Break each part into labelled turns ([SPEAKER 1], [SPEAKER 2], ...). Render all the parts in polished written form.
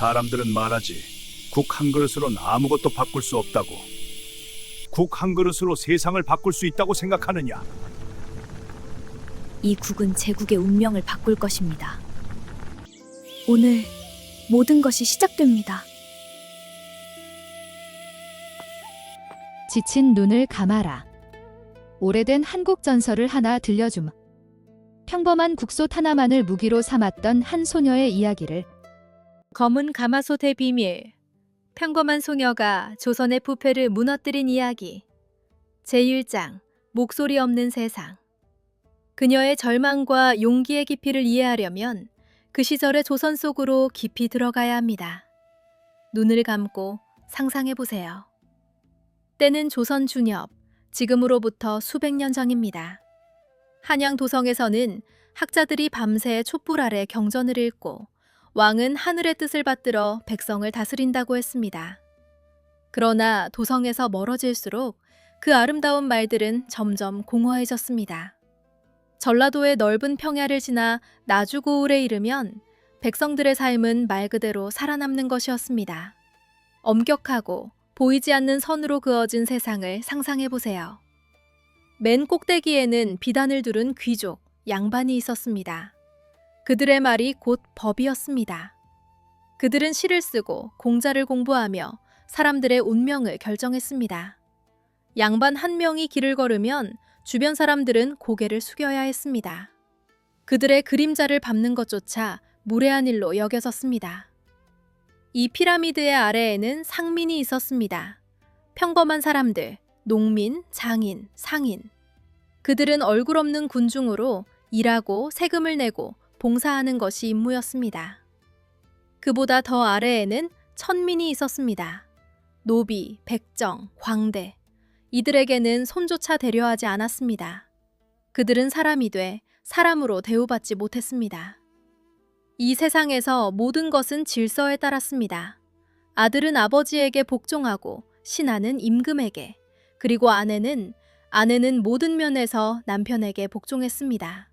[SPEAKER 1] 사람들은 말하지. 국 한 그릇으론 아무것도 바꿀 수 없다고. 국 한 그릇으로 세상을 바꿀 수 있다고 생각하느냐?
[SPEAKER 2] 이 국은 제국의 운명을 바꿀 것입니다. 오늘 모든 것이 시작됩니다.
[SPEAKER 3] 지친 눈을 감아라. 오래된 한국 전설을 하나 들려줌. 평범한 국솥 하나만을 무기로 삼았던 한 소녀의 이야기를.
[SPEAKER 4] 검은 가마솥의 비밀. 평범한 소녀가 조선의 부패를 무너뜨린 이야기. 제1장 목소리 없는 세상. 그녀의 절망과 용기의 깊이를 이해하려면 그 시절의 조선 속으로 깊이 들어가야 합니다. 눈을 감고 상상해 보세요. 때는 조선 중엽, 지금으로부터 수백 년 전입니다. 한양 도성에서는 학자들이 밤새 촛불 아래 경전을 읽고 왕은 하늘의 뜻을 받들어 백성을 다스린다고 했습니다. 그러나 도성에서 멀어질수록 그 아름다운 말들은 점점 공허해졌습니다. 전라도의 넓은 평야를 지나 나주고을에 이르면 백성들의 삶은 말 그대로 살아남는 것이었습니다. 엄격하고 보이지 않는 선으로 그어진 세상을 상상해 보세요. 맨 꼭대기에는 비단을 두른 귀족, 양반이 있었습니다. 그들의 말이 곧 법이었습니다. 그들은 시를 쓰고 공자를 공부하며 사람들의 운명을 결정했습니다. 양반 한 명이 길을 걸으면 주변 사람들은 고개를 숙여야 했습니다. 그들의 그림자를 밟는 것조차 무례한 일로 여겨졌습니다. 이 피라미드의 아래에는 상민이 있었습니다. 평범한 사람들, 농민, 장인, 상인. 그들은 얼굴 없는 군중으로 일하고 세금을 내고 봉사하는 것이 임무였습니다. 그보다 더 아래에는 천민이 있었습니다. 노비, 백정, 광대. 이들에게는 손조차 대려하지 않았습니다. 그들은 사람이 돼 사람으로 대우받지 못했습니다. 이 세상에서 모든 것은 질서에 따랐습니다. 아들은 아버지에게 복종하고 신하는 임금에게, 그리고 아내는 모든 면에서 남편에게 복종했습니다.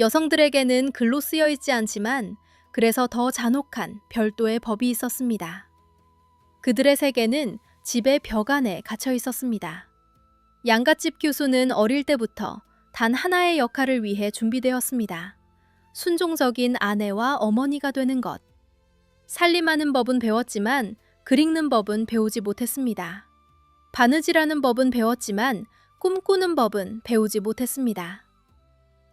[SPEAKER 4] 여성들에게는 글로 쓰여 있지 않지만 그래서 더 잔혹한 별도의 법이 있었습니다. 그들의 세계는 집의 벽 안에 갇혀 있었습니다. 양갓집 교수는 어릴 때부터 단 하나의 역할을 위해 준비되었습니다. 순종적인 아내와 어머니가 되는 것. 살림하는 법은 배웠지만 글 읽는 법은 배우지 못했습니다. 바느질하는 법은 배웠지만 꿈꾸는 법은 배우지 못했습니다.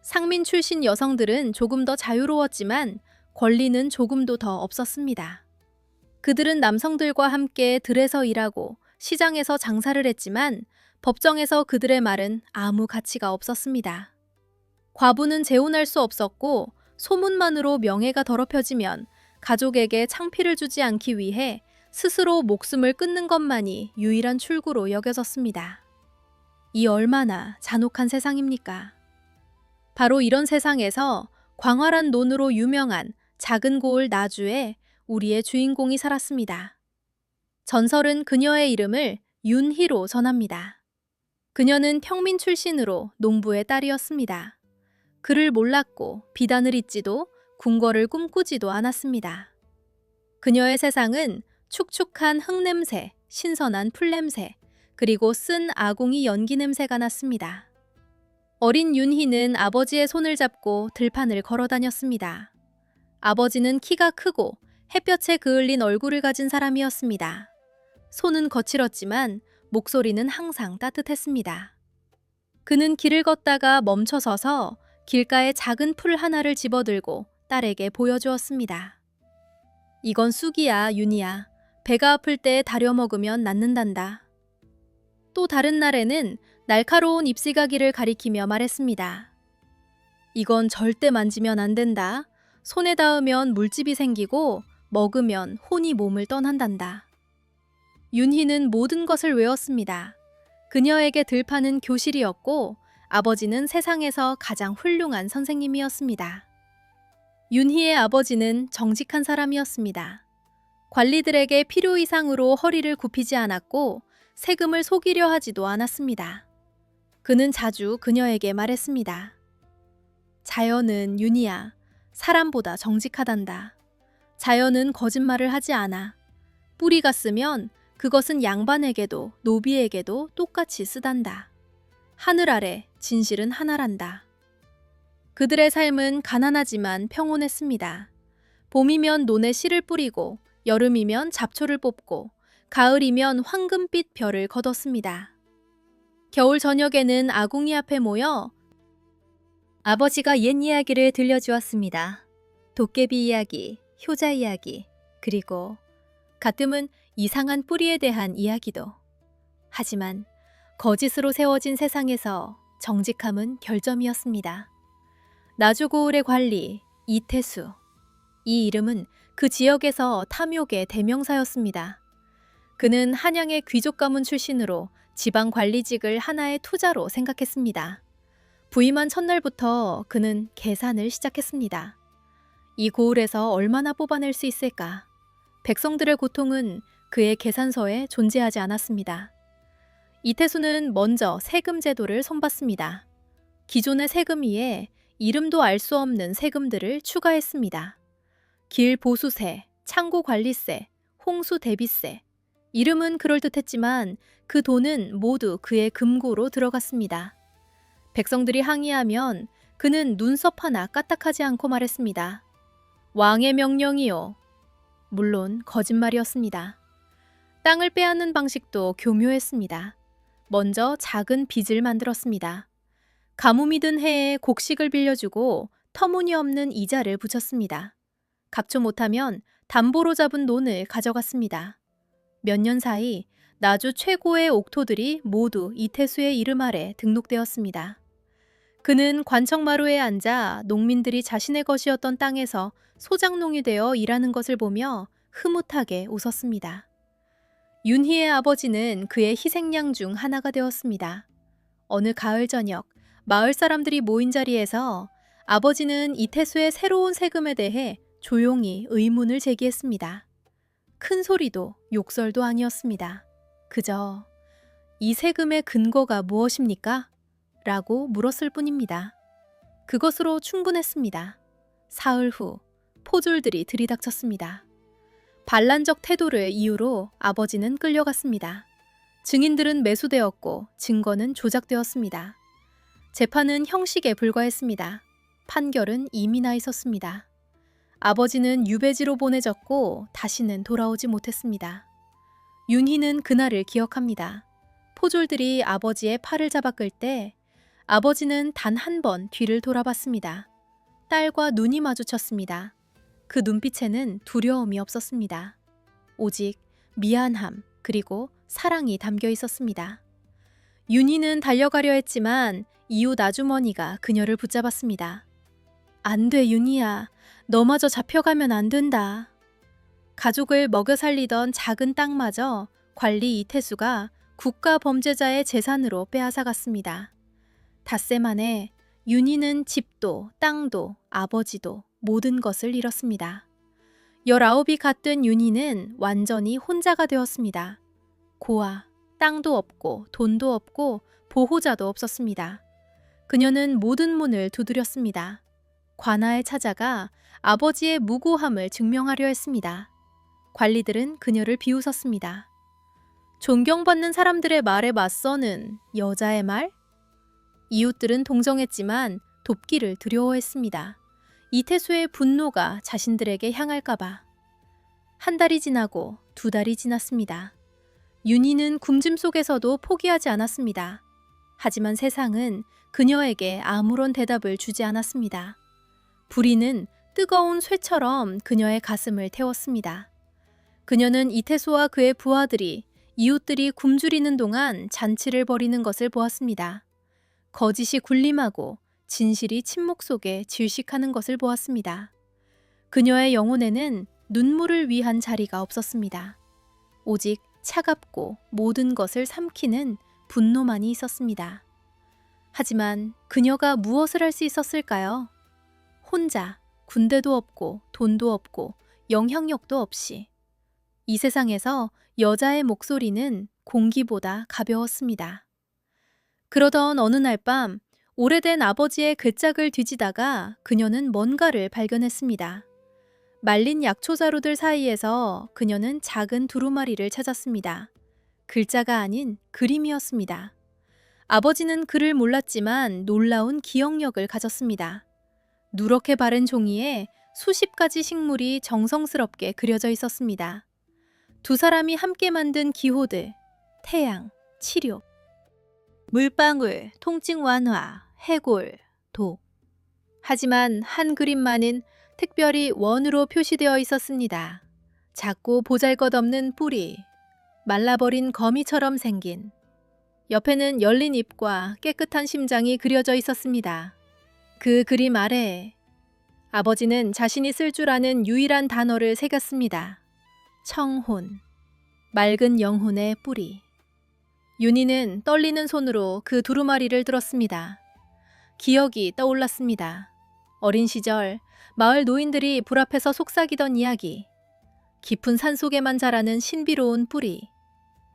[SPEAKER 4] 상민 출신 여성들은 조금 더 자유로웠지만 권리는 조금도 더 없었습니다. 그들은 남성들과 함께 들에서 일하고 시장에서 장사를 했지만 법정에서 그들의 말은 아무 가치가 없었습니다. 과부는 재혼할 수 없었고 소문만으로 명예가 더럽혀지면 가족에게 창피를 주지 않기 위해 스스로 목숨을 끊는 것만이 유일한 출구로 여겨졌습니다. 이 얼마나 잔혹한 세상입니까? 바로 이런 세상에서 광활한 논으로 유명한 작은 고을 나주에 우리의 주인공이 살았습니다. 전설은 그녀의 이름을 윤희로 전합니다. 그녀는 평민 출신으로 농부의 딸이었습니다. 글을 몰랐고 비단을 잇지도 궁궐을 꿈꾸지도 않았습니다. 그녀의 세상은 축축한 흙냄새, 신선한 풀냄새, 그리고 쓴 아궁이 연기 냄새가 났습니다. 어린 윤희는 아버지의 손을 잡고 들판을 걸어 다녔습니다. 아버지는 키가 크고 햇볕에 그을린 얼굴을 가진 사람이었습니다. 손은 거칠었지만 목소리는 항상 따뜻했습니다. 그는 길을 걷다가 멈춰서서 길가에 작은 풀 하나를 집어들고 딸에게 보여주었습니다. 이건 쑥이야, 윤희야. 배가 아플 때 다려 먹으면 낫는단다. 또 다른 날에는 날카로운 잎시가기를 가리키며 말했습니다. 이건 절대 만지면 안 된다. 손에 닿으면 물집이 생기고 먹으면 혼이 몸을 떠난단다. 윤희는 모든 것을 외웠습니다. 그녀에게 들판은 교실이었고 아버지는 세상에서 가장 훌륭한 선생님이었습니다. 윤희의 아버지는 정직한 사람이었습니다. 관리들에게 필요 이상으로 허리를 굽히지 않았고 세금을 속이려 하지도 않았습니다. 그는 자주 그녀에게 말했습니다. 자연은 윤희야, 사람보다 정직하단다. 자연은 거짓말을 하지 않아. 뿌리가 쓰면 그것은 양반에게도 노비에게도 똑같이 쓰단다. 하늘 아래 진실은 하나란다. 그들의 삶은 가난하지만 평온했습니다. 봄이면 논에 씨를 뿌리고 여름이면 잡초를 뽑고 가을이면 황금빛 별을 거뒀습니다. 겨울 저녁에는 아궁이 앞에 모여 아버지가 옛 이야기를 들려주었습니다. 도깨비 이야기, 효자 이야기, 그리고 가끔은 이상한 뿌리에 대한 이야기도. 하지만 거짓으로 세워진 세상에서 정직함은 결점이었습니다. 나주고을의 관리 이태수. 이 이름은 그 지역에서 탐욕의 대명사였습니다. 그는 한양의 귀족 가문 출신으로 지방 관리직을 하나의 투자로 생각했습니다. 부임한 첫날부터 그는 계산을 시작했습니다. 이 고을에서 얼마나 뽑아낼 수 있을까? 백성들의 고통은 그의 계산서에 존재하지 않았습니다. 이태수는 먼저 세금 제도를 손봤습니다. 기존의 세금 위에 이름도 알 수 없는 세금들을 추가했습니다. 길 보수세, 창고 관리세, 홍수 대비세. 이름은 그럴듯했지만 그 돈은 모두 그의 금고로 들어갔습니다. 백성들이 항의하면 그는 눈썹 하나 까딱하지 않고 말했습니다. 왕의 명령이요. 물론 거짓말이었습니다. 땅을 빼앗는 방식도 교묘했습니다. 먼저 작은 빚을 만들었습니다. 가뭄이 든 해에 곡식을 빌려주고 터무니없는 이자를 붙였습니다. 갚지 못하면 담보로 잡은 논을 가져갔습니다. 몇 년 사이 나주 최고의 옥토들이 모두 이태수의 이름 아래 등록되었습니다. 그는 관청마루에 앉아 농민들이 자신의 것이었던 땅에서 소작농이 되어 일하는 것을 보며 흐뭇하게 웃었습니다. 윤희의 아버지는 그의 희생양 중 하나가 되었습니다. 어느 가을 저녁 마을 사람들이 모인 자리에서 아버지는 이태수의 새로운 세금에 대해 조용히 의문을 제기했습니다. 큰 소리도 욕설도 아니었습니다. 그저 이 세금의 근거가 무엇입니까? 라고 물었을 뿐입니다. 그것으로 충분했습니다. 사흘 후 포졸들이 들이닥쳤습니다. 반란적 태도를 이유로 아버지는 끌려갔습니다. 증인들은 매수되었고 증거는 조작되었습니다. 재판은 형식에 불과했습니다. 판결은 이미 나 있었습니다. 아버지는 유배지로 보내졌고 다시는 돌아오지 못했습니다. 윤희는 그날을 기억합니다. 포졸들이 아버지의 팔을 잡아 끌 때 아버지는 단 한 번 뒤를 돌아봤습니다. 딸과 눈이 마주쳤습니다. 그 눈빛에는 두려움이 없었습니다. 오직 미안함 그리고 사랑이 담겨 있었습니다. 윤희는 달려가려 했지만 이웃 아주머니가 그녀를 붙잡았습니다. 안 돼, 윤희야. 너마저 잡혀가면 안 된다. 가족을 먹여 살리던 작은 땅마저 관리 이태수가 국가 범죄자의 재산으로 빼앗아갔습니다. 닷새 만에 윤희는 집도 땅도 아버지도 모든 것을 잃었습니다. 19이 갓된 윤희는 완전히 혼자가 되었습니다. 고아, 땅도 없고 돈도 없고 보호자도 없었습니다. 그녀는 모든 문을 두드렸습니다. 관아에 찾아가 아버지의 무고함을 증명하려 했습니다. 관리들은 그녀를 비웃었습니다. 존경받는 사람들의 말에 맞서는 여자의 말? 이웃들은 동정했지만 돕기를 두려워했습니다. 이태수의 분노가 자신들에게 향할까봐. 한 달이 지나고 2달이 지났습니다. 윤희는 굶짐 속에서도 포기하지 않았습니다. 하지만 세상은 그녀에게 아무런 대답을 주지 않았습니다. 불의는 뜨거운 쇠처럼 그녀의 가슴을 태웠습니다. 그녀는 이태수와 그의 부하들이 이웃들이 굶주리는 동안 잔치를 벌이는 것을 보았습니다. 거짓이 군림하고 진실이 침묵 속에 질식하는 것을 보았습니다. 그녀의 영혼에는 눈물을 위한 자리가 없었습니다. 오직 차갑고 모든 것을 삼키는 분노만이 있었습니다. 하지만 그녀가 무엇을 할 수 있었을까요? 혼자 군대도 없고 돈도 없고 영향력도 없이 이 세상에서 여자의 목소리는 공기보다 가벼웠습니다. 그러던 어느 날 밤 오래된 아버지의 괴짝을 뒤지다가 그녀는 뭔가를 발견했습니다. 말린 약초자루들 사이에서 그녀는 작은 두루마리를 찾았습니다. 글자가 아닌 그림이었습니다. 아버지는 글을 몰랐지만 놀라운 기억력을 가졌습니다. 누렇게 바른 종이에 수십 가지 식물이 정성스럽게 그려져 있었습니다. 두 사람이 함께 만든 기호들, 태양, 치료, 물방울, 통증 완화, 해골, 독. 하지만 한 그림만은 특별히 원으로 표시되어 있었습니다. 작고 보잘것없는 뿌리, 말라버린 거미처럼 생긴, 옆에는 열린 입과 깨끗한 심장이 그려져 있었습니다. 그 그림 아래에 아버지는 자신이 쓸 줄 아는 유일한 단어를 새겼습니다. 청혼, 맑은 영혼의 뿌리. 윤희는 떨리는 손으로 그 두루마리를 들었습니다. 기억이 떠올랐습니다. 어린 시절 마을 노인들이 불 앞에서 속삭이던 이야기. 깊은 산속에만 자라는 신비로운 뿌리.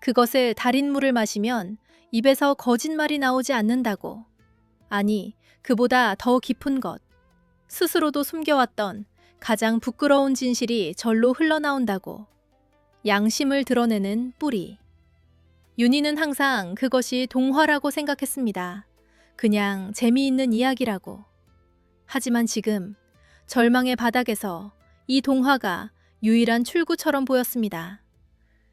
[SPEAKER 4] 그것을 달인 물을 마시면 입에서 거짓말이 나오지 않는다고. 아니, 그보다 더 깊은 것. 스스로도 숨겨왔던 가장 부끄러운 진실이 절로 흘러나온다고. 양심을 드러내는 뿌리. 윤희는 항상 그것이 동화라고 생각했습니다. 그냥 재미있는 이야기라고. 하지만 지금 절망의 바닥에서 이 동화가 유일한 출구처럼 보였습니다.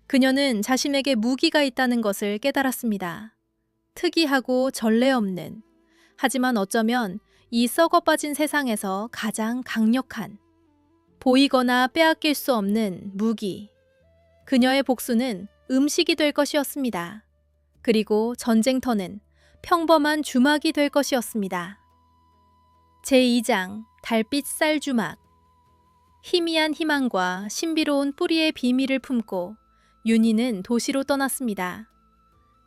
[SPEAKER 4] 그녀는 자신에게 무기가 있다는 것을 깨달았습니다. 특이하고 전례 없는, 하지만 어쩌면 이 썩어 빠진 세상에서 가장 강력한, 보이거나 빼앗길 수 없는 무기. 그녀의 복수는 음식이 될 것이었습니다. 그리고 전쟁터는 평범한 주막이 될 것이었습니다. 제2장 달빛 쌀주막. 희미한 희망과 신비로운 뿌리의 비밀을 품고 윤희는 도시로 떠났습니다.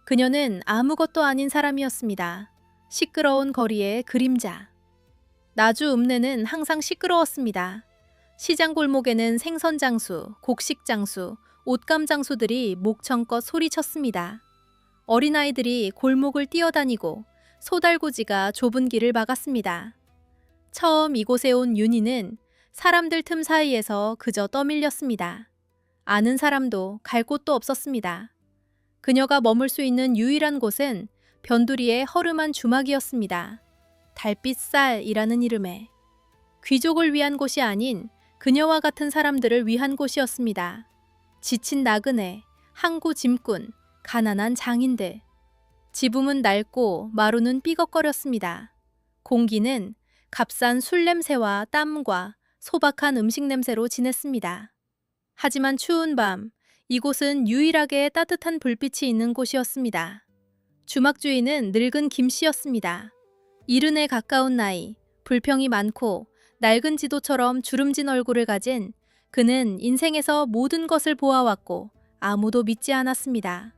[SPEAKER 4] 그녀는 아무것도 아닌 사람이었습니다. 시끄러운 거리의 그림자. 나주 읍내는 항상 시끄러웠습니다. 시장 골목에는 생선장수, 곡식장수, 옷감장수들이 목청껏 소리쳤습니다. 어린아이들이 골목을 뛰어다니고 소달구지가 좁은 길을 막았습니다. 처음 이곳에 온 윤희는 사람들 틈 사이에서 그저 떠밀렸습니다. 아는 사람도 갈 곳도 없었습니다. 그녀가 머물 수 있는 유일한 곳은 변두리의 허름한 주막이었습니다. 달빛쌀이라는 이름에. 귀족을 위한 곳이 아닌 그녀와 같은 사람들을 위한 곳이었습니다. 지친 나그네, 항구 짐꾼, 가난한 장인들. 지붕은 낡고 마루는 삐걱거렸습니다. 공기는 값싼 술 냄새와 땀과 소박한 음식 냄새로 진했습니다. 하지만 추운 밤, 이곳은 유일하게 따뜻한 불빛이 있는 곳이었습니다. 주막주인은 늙은 김씨였습니다. 70에 가까운 나이, 불평이 많고 낡은 지도처럼 주름진 얼굴을 가진 그는 인생에서 모든 것을 보아왔고 아무도 믿지 않았습니다.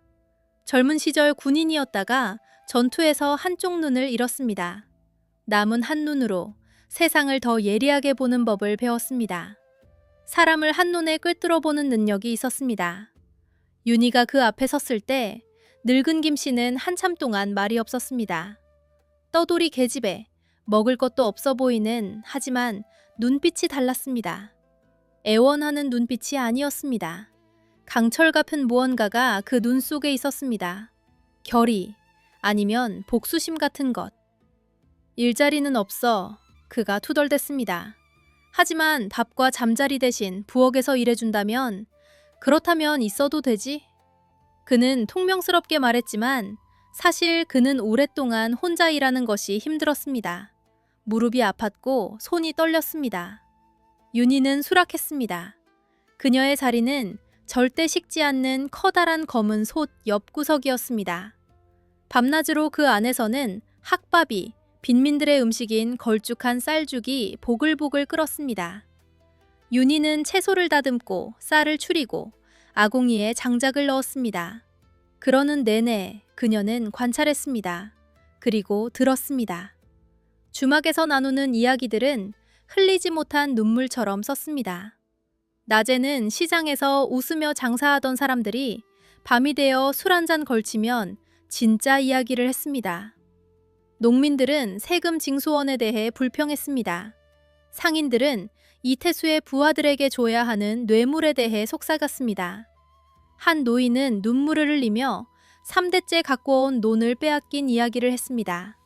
[SPEAKER 4] 젊은 시절 군인이었다가 전투에서 한쪽 눈을 잃었습니다. 남은 한 눈으로 세상을 더 예리하게 보는 법을 배웠습니다. 사람을 한눈에 꿰뚫어 보는 능력이 있었습니다. 윤희가 그 앞에 섰을 때 늙은 김씨는 한참 동안 말이 없었습니다. 떠돌이 계집애, 먹을 것도 없어 보이는, 하지만 눈빛이 달랐습니다. 애원하는 눈빛이 아니었습니다. 강철 같은 무언가가 그 눈 속에 있었습니다. 결의, 아니면 복수심 같은 것. 일자리는 없어 그가 투덜댔습니다. 하지만 밥과 잠자리 대신 부엌에서 일해준다면, 그렇다면 있어도 되지? 그는 통명스럽게 말했지만 사실 그는 오랫동안 혼자 일하는 것이 힘들었습니다. 무릎이 아팠고 손이 떨렸습니다. 윤희는 수락했습니다. 그녀의 자리는 절대 식지 않는 커다란 검은 솥 옆 구석이었습니다. 밤낮으로 그 안에서는 학밥이 빈민들의 음식인 걸쭉한 쌀죽이 보글보글 끓었습니다. 윤희는 채소를 다듬고 쌀을 추리고 아궁이에 장작을 넣었습니다. 그러는 내내 그녀는 관찰했습니다. 그리고 들었습니다. 주막에서 나누는 이야기들은 흘리지 못한 눈물처럼 썼습니다. 낮에는 시장에서 웃으며 장사하던 사람들이 밤이 되어 술 한잔 걸치면 진짜 이야기를 했습니다. 농민들은 세금 징수원에 대해 불평했습니다. 상인들은 이태수의 부하들에게 줘야 하는 뇌물에 대해 속삭였습니다. 한 노인은 눈물을 흘리며 3대째 갖고 온 논을 빼앗긴 이야기를 했습니다.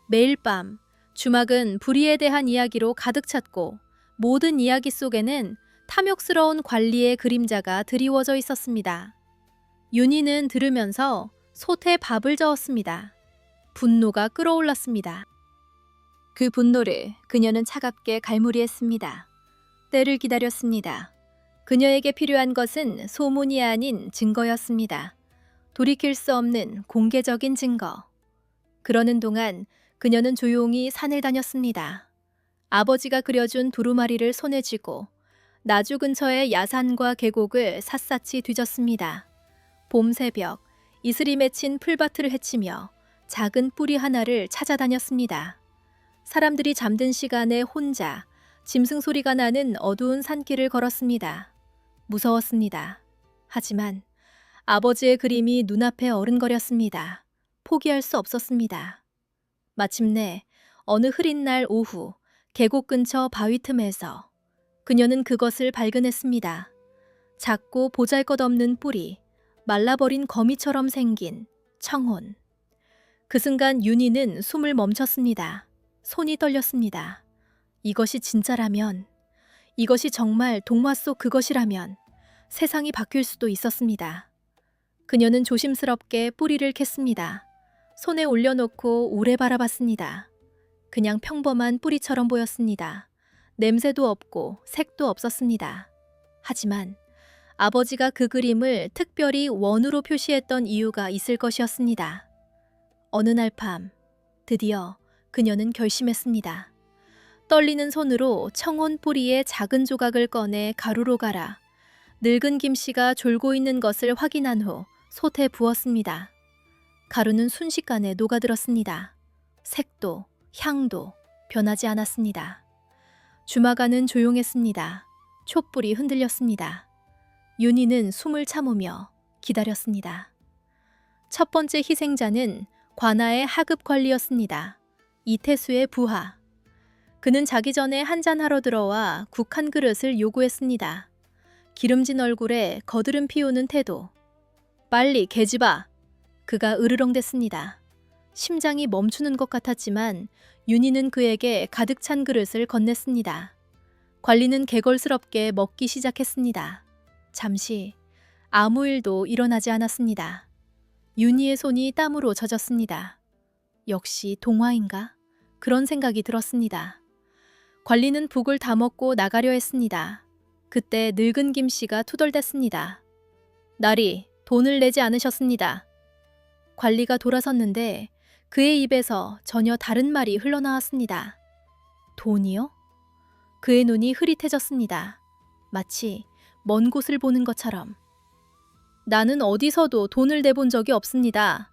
[SPEAKER 4] 매일 밤 주막은 불의에 대한 이야기로 가득 찼고 모든 이야기 속에는 탐욕스러운 관리의 그림자가 드리워져 있었습니다. 윤희는 들으면서 솥에 밥을 저었습니다. 분노가 끓어올랐습니다. 그 분노를 그녀는 차갑게 갈무리했습니다. 때를 기다렸습니다. 그녀에게 필요한 것은 소문이 아닌 증거였습니다. 돌이킬 수 없는 공개적인 증거. 그러는 동안 그녀는 조용히 산을 다녔습니다. 아버지가 그려준 두루마리를 손에 쥐고 나주 근처의 야산과 계곡을 샅샅이 뒤졌습니다. 봄 새벽, 이슬이 맺힌 풀밭을 헤치며 작은 뿌리 하나를 찾아다녔습니다. 사람들이 잠든 시간에 혼자 짐승 소리가 나는 어두운 산길을 걸었습니다. 무서웠습니다. 하지만 아버지의 그림이 눈앞에 어른거렸습니다. 포기할 수 없었습니다. 마침내 어느 흐린 날 오후 계곡 근처 바위 틈에서 그녀는 그것을 발견했습니다. 작고 보잘것없는 뿌리, 말라버린 거미처럼 생긴 청혼. 그 순간 윤희는 숨을 멈췄습니다. 손이 떨렸습니다. 이것이 진짜라면, 이것이 정말 동화 속 그것이라면 세상이 바뀔 수도 있었습니다. 그녀는 조심스럽게 뿌리를 캤습니다. 손에 올려놓고 오래 바라봤습니다. 그냥 평범한 뿌리처럼 보였습니다. 냄새도 없고 색도 없었습니다. 하지만 아버지가 그 그림을 특별히 원으로 표시했던 이유가 있을 것이었습니다. 어느 날 밤, 드디어 그녀는 결심했습니다. 떨리는 손으로 청혼 뿌리의 작은 조각을 꺼내 가루로 갈아 늙은 김씨가 졸고 있는 것을 확인한 후 솥에 부었습니다. 가루는 순식간에 녹아들었습니다. 색도 향도 변하지 않았습니다. 주막 안은 조용했습니다. 촛불이 흔들렸습니다. 윤희는 숨을 참으며 기다렸습니다. 첫 번째 희생자는 관아의 하급 관리였습니다. 이태수의 부하. 그는 자기 전에 한잔하러 들어와 국 한 그릇을 요구했습니다. 기름진 얼굴에 거드름 피우는 태도. 빨리 계집아. 그가 으르렁댔습니다. 심장이 멈추는 것 같았지만 윤희는 그에게 가득 찬 그릇을 건넸습니다. 관리는 개걸스럽게 먹기 시작했습니다. 잠시 아무 일도 일어나지 않았습니다. 윤희의 손이 땀으로 젖었습니다. 역시 동화인가? 그런 생각이 들었습니다. 관리는 북을 다 먹고 나가려 했습니다. 그때 늙은 김씨가 투덜댔습니다. 나리, 돈을 내지 않으셨습니다. 관리가 돌아섰는데 그의 입에서 전혀 다른 말이 흘러나왔습니다. 돈이요? 그의 눈이 흐릿해졌습니다. 마치 먼 곳을 보는 것처럼. 나는 어디서도 돈을 내본 적이 없습니다.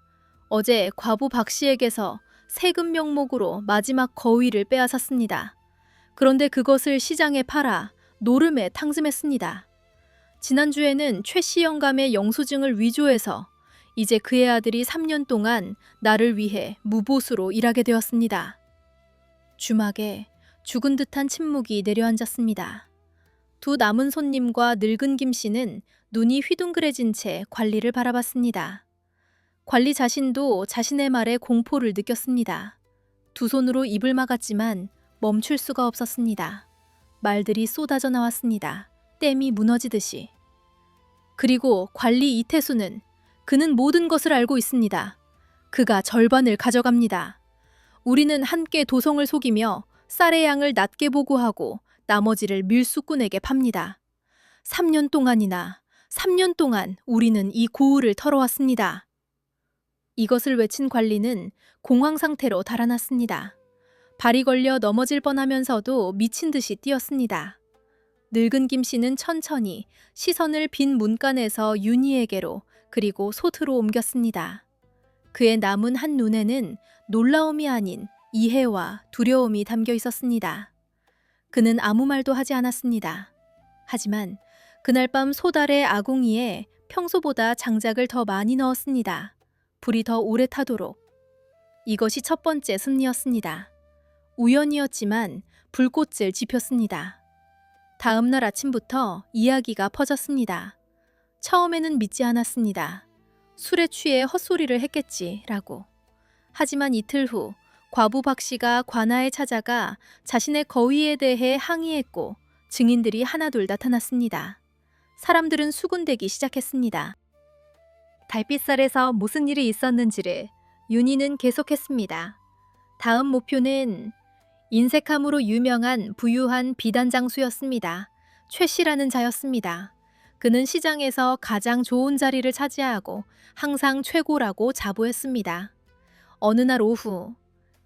[SPEAKER 4] 어제 과부 박 씨에게서 세금 명목으로 마지막 거위를 빼앗았습니다. 그런데 그것을 시장에 팔아 노름에 탕즘했습니다. 지난주에는 최 씨 영감의 영수증을 위조해서 이제 그의 아들이 3년 동안 나를 위해 무보수로 일하게 되었습니다. 주막에 죽은 듯한 침묵이 내려앉았습니다. 두 남은 손님과 늙은 김씨는 눈이 휘둥그레진 채 관리를 바라봤습니다. 관리 자신도 자신의 말에 공포를 느꼈습니다. 두 손으로 입을 막았지만 멈출 수가 없었습니다. 말들이 쏟아져 나왔습니다. 댐이 무너지듯이. 그리고 관리 이태수는 그는 모든 것을 알고 있습니다. 그가 절반을 가져갑니다. 우리는 함께 도성을 속이며 쌀의 양을 낮게 보고하고 나머지를 밀수꾼에게 팝니다. 3년 동안이나 3년 동안 우리는 이 고을을 털어왔습니다. 이것을 외친 관리는 공황 상태로 달아났습니다. 발이 걸려 넘어질 뻔하면서도 미친 듯이 뛰었습니다. 늙은 김씨는 천천히 시선을 빈 문간에서 윤희에게로 그리고 솥으로 옮겼습니다. 그의 남은 한 눈에는 놀라움이 아닌 이해와 두려움이 담겨 있었습니다. 그는 아무 말도 하지 않았습니다. 하지만 그날 밤 솥 아래 아궁이에 평소보다 장작을 더 많이 넣었습니다. 불이 더 오래 타도록. 이것이 첫 번째 승리였습니다. 우연이었지만 불꽃을 지폈습니다. 다음 날 아침부터 이야기가 퍼졌습니다. 처음에는 믿지 않았습니다. 술에 취해 헛소리를 했겠지라고. 하지만 이틀 후 과부 박 씨가 관아에 찾아가 자신의 거위에 대해 항의했고 증인들이 하나둘 나타났습니다. 사람들은 수군대기 시작했습니다. 달빛살에서 무슨 일이 있었는지를 윤희는 계속했습니다. 다음 목표는 인색함으로 유명한 부유한 비단장수였습니다. 최 씨라는 자였습니다. 그는 시장에서 가장 좋은 자리를 차지하고 항상 최고라고 자부했습니다. 어느 날 오후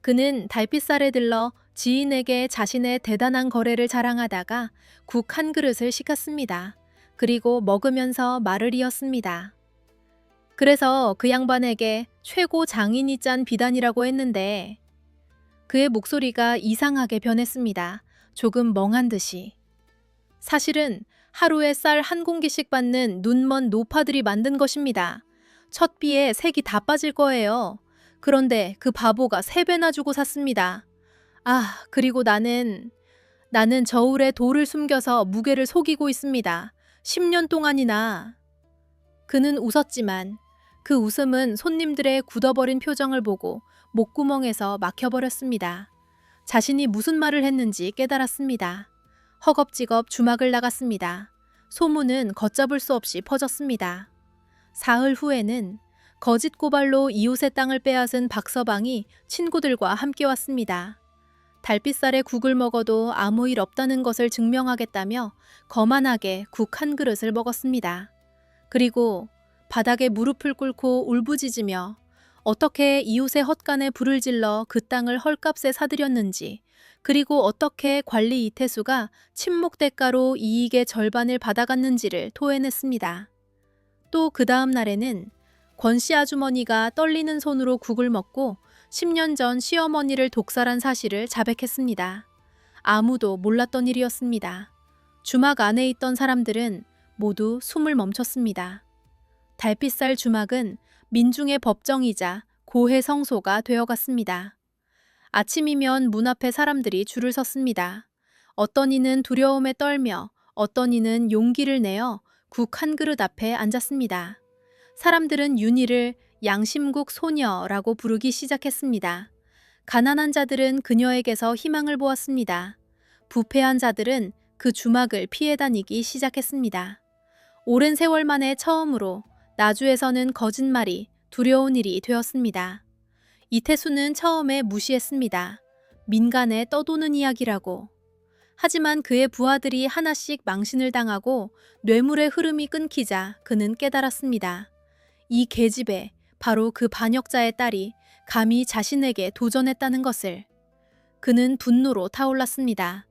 [SPEAKER 4] 그는 달빛살에 들러 지인에게 자신의 대단한 거래를 자랑하다가 국 한 그릇을 시켰습니다. 그리고 먹으면서 말을 이었습니다. 그래서 그 양반에게 최고 장인이 짠 비단이라고 했는데 그의 목소리가 이상하게 변했습니다. 조금 멍한 듯이. 사실은 하루에 쌀 한 공기씩 받는 눈먼 노파들이 만든 것입니다. 첫 비에 색이 다 빠질 거예요. 그런데 그 바보가 3배나 주고 샀습니다. 아, 그리고 나는 저울에 돌을 숨겨서 무게를 속이고 있습니다. 10년 동안이나. 그는 웃었지만 그 웃음은 손님들의 굳어버린 표정을 보고 목구멍에서 막혀버렸습니다. 자신이 무슨 말을 했는지 깨달았습니다. 허겁지겁 주막을 나갔습니다. 소문은 걷잡을 수 없이 퍼졌습니다. 사흘 후에는 거짓 고발로 이웃의 땅을 빼앗은 박서방이 친구들과 함께 왔습니다. 달빛살에 국을 먹어도 아무 일 없다는 것을 증명하겠다며 거만하게 국 한 그릇을 먹었습니다. 그리고 바닥에 무릎을 꿇고 울부짖으며 어떻게 이웃의 헛간에 불을 질러 그 땅을 헐값에 사들였는지, 그리고 어떻게 관리 이태수가 침묵 대가로 이익의 절반을 받아갔는지를 토해냈습니다. 또 그 다음 날에는 권씨 아주머니가 떨리는 손으로 국을 먹고 10년 전 시어머니를 독살한 사실을 자백했습니다. 아무도 몰랐던 일이었습니다. 주막 안에 있던 사람들은 모두 숨을 멈췄습니다. 달빛살 주막은 민중의 법정이자 고해 성소가 되어갔습니다. 아침이면 문 앞에 사람들이 줄을 섰습니다. 어떤 이는 두려움에 떨며 어떤 이는 용기를 내어 국 한 그릇 앞에 앉았습니다. 사람들은 윤희를 양심국 소녀라고 부르기 시작했습니다. 가난한 자들은 그녀에게서 희망을 보았습니다. 부패한 자들은 그 주막을 피해 다니기 시작했습니다. 오랜 세월 만에 처음으로 나주에서는 거짓말이 두려운 일이 되었습니다. 이태수는 처음에 무시했습니다. 민간에 떠도는 이야기라고. 하지만 그의 부하들이 하나씩 망신을 당하고 뇌물의 흐름이 끊기자 그는 깨달았습니다. 이 계집애, 바로 그 반역자의 딸이 감히 자신에게 도전했다는 것을. 그는 분노로 타올랐습니다.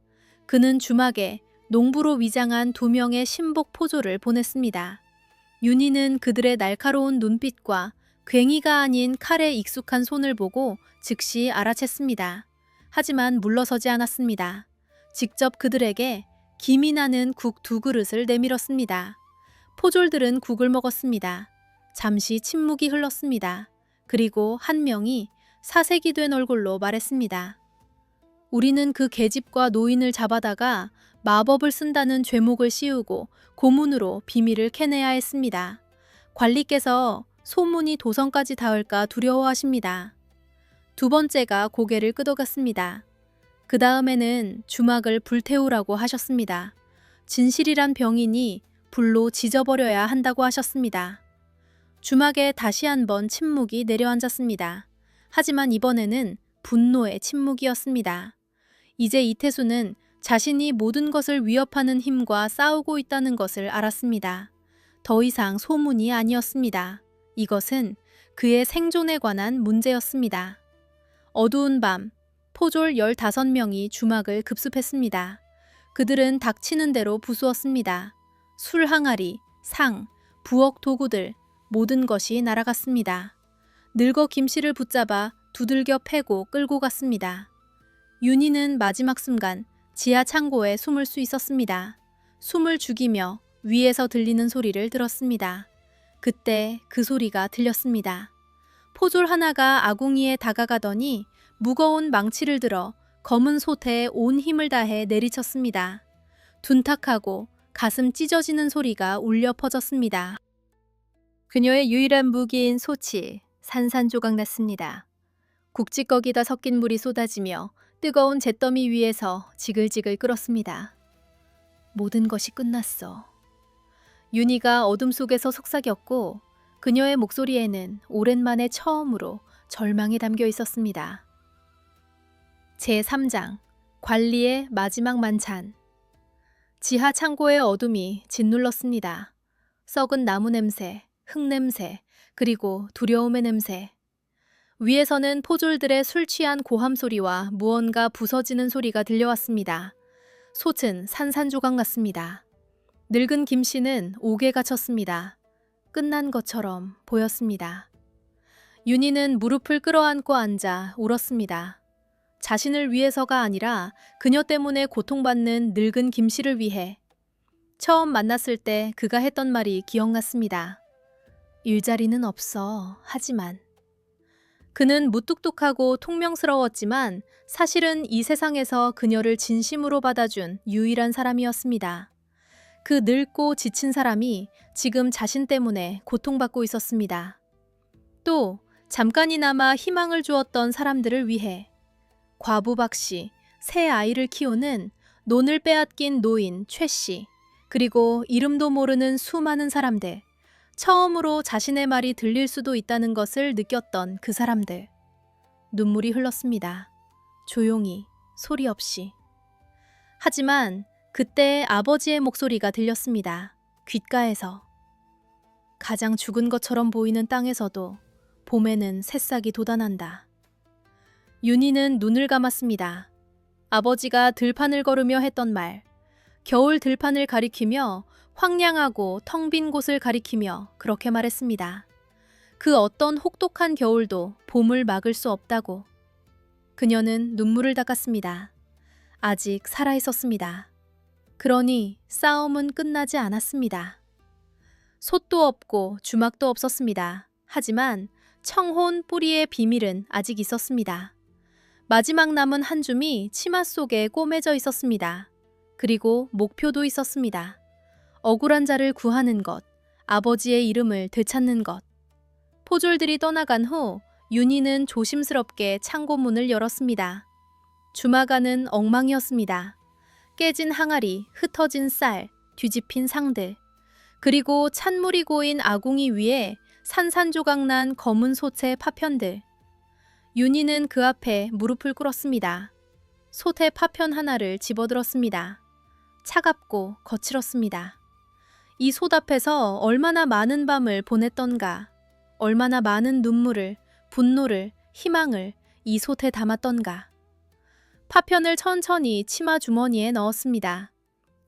[SPEAKER 4] 그는 주막에 농부로 위장한 2명의 신복 포조를 보냈습니다. 윤희는 그들의 날카로운 눈빛과 괭이가 아닌 칼에 익숙한 손을 보고 즉시 알아챘습니다. 하지만 물러서지 않았습니다. 직접 그들에게 김이 나는 국 2그릇을 내밀었습니다. 포졸들은 국을 먹었습니다. 잠시 침묵이 흘렀습니다. 그리고 한 명이 사색이 된 얼굴로 말했습니다. 우리는 그 계집과 노인을 잡아다가 마법을 쓴다는 죄목을 씌우고 고문으로 비밀을 캐내야 했습니다. 관리께서 소문이 도성까지 닿을까 두려워하십니다. 2번째가 고개를 끄덕였습니다. 그 다음에는 주막을 불태우라고 하셨습니다. 진실이란 병이니 불로 지져버려야 한다고 하셨습니다. 주막에 다시 한번 침묵이 내려앉았습니다. 하지만 이번에는 분노의 침묵이었습니다. 이제 이태수는 자신이 모든 것을 위협하는 힘과 싸우고 있다는 것을 알았습니다. 더 이상 소문이 아니었습니다. 이것은 그의 생존에 관한 문제였습니다. 어두운 밤, 포졸 15명이 주막을 급습했습니다. 그들은 닥치는 대로 부수었습니다. 술 항아리, 상, 부엌 도구들, 모든 것이 날아갔습니다. 늙어 김씨를 붙잡아 두들겨 패고 끌고 갔습니다. 윤희는 마지막 순간 지하 창고에 숨을 수 있었습니다. 숨을 죽이며 위에서 들리는 소리를 들었습니다. 그때 그 소리가 들렸습니다. 포졸 하나가 아궁이에 다가가더니 무거운 망치를 들어 검은 소태에 온 힘을 다해 내리쳤습니다. 둔탁하고 가슴 찢어지는 소리가 울려 퍼졌습니다. 그녀의 유일한 무기인 소치, 산산조각 났습니다. 국지꺼기다 섞인 물이 쏟아지며 뜨거운 잿더미 위에서 지글지글 끓었습니다. 모든 것이 끝났어. 윤희가 어둠 속에서 속삭였고 그녀의 목소리에는 오랜만에 처음으로 절망이 담겨 있었습니다. 제3장 관리의 마지막 만찬. 지하 창고의 어둠이 짓눌렀습니다. 썩은 나무 냄새, 흙 냄새, 그리고 두려움의 냄새. 위에서는 포졸들의 술 취한 고함 소리와 무언가 부서지는 소리가 들려왔습니다. 솥은 산산조각 났습니다. 늙은 김 씨는 옥에 갇혔습니다. 끝난 것처럼 보였습니다. 윤희는 무릎을 끌어안고 앉아 울었습니다. 자신을 위해서가 아니라 그녀 때문에 고통받는 늙은 김 씨를 위해. 처음 만났을 때 그가 했던 말이 기억났습니다. 일자리는 없어. 하지만. 그는 무뚝뚝하고 통명스러웠지만 사실은 이 세상에서 그녀를 진심으로 받아준 유일한 사람이었습니다. 그 늙고 지친 사람이 지금 자신 때문에 고통받고 있었습니다. 또 잠깐이나마 희망을 주었던 사람들을 위해. 과부 박 씨, 새 아이를 키우는 논을 빼앗긴 노인 최 씨, 그리고 이름도 모르는 수많은 사람들, 처음으로 자신의 말이 들릴 수도 있다는 것을 느꼈던 그 사람들. 눈물이 흘렀습니다. 조용히, 소리 없이. 하지만 그때 아버지의 목소리가 들렸습니다. 귓가에서. 가장 죽은 것처럼 보이는 땅에서도 봄에는 새싹이 돋아난다. 윤희는 눈을 감았습니다. 아버지가 들판을 걸으며 했던 말, 겨울 들판을 가리키며 황량하고 텅 빈 곳을 가리키며 그렇게 말했습니다. 그 어떤 혹독한 겨울도 봄을 막을 수 없다고. 그녀는 눈물을 닦았습니다. 아직 살아있었습니다. 그러니 싸움은 끝나지 않았습니다. 솥도 없고 주막도 없었습니다. 하지만 청혼 뿌리의 비밀은 아직 있었습니다. 마지막 남은 한 줌이 치마 속에 꼬매져 있었습니다. 그리고 목표도 있었습니다. 억울한 자를 구하는 것, 아버지의 이름을 되찾는 것. 포졸들이 떠나간 후 윤희는 조심스럽게 창고 문을 열었습니다. 주마가는 엉망이었습니다. 깨진 항아리, 흩어진 쌀, 뒤집힌 상들, 그리고 찬물이 고인 아궁이 위에 산산조각난 검은 솥의 파편들. 윤희는 그 앞에 무릎을 꿇었습니다. 솥의 파편 하나를 집어들었습니다. 차갑고 거칠었습니다. 이 솥 앞에서 얼마나 많은 밤을 보냈던가, 얼마나 많은 눈물을, 분노를, 희망을 이 솥에 담았던가. 파편을 천천히 치마 주머니에 넣었습니다.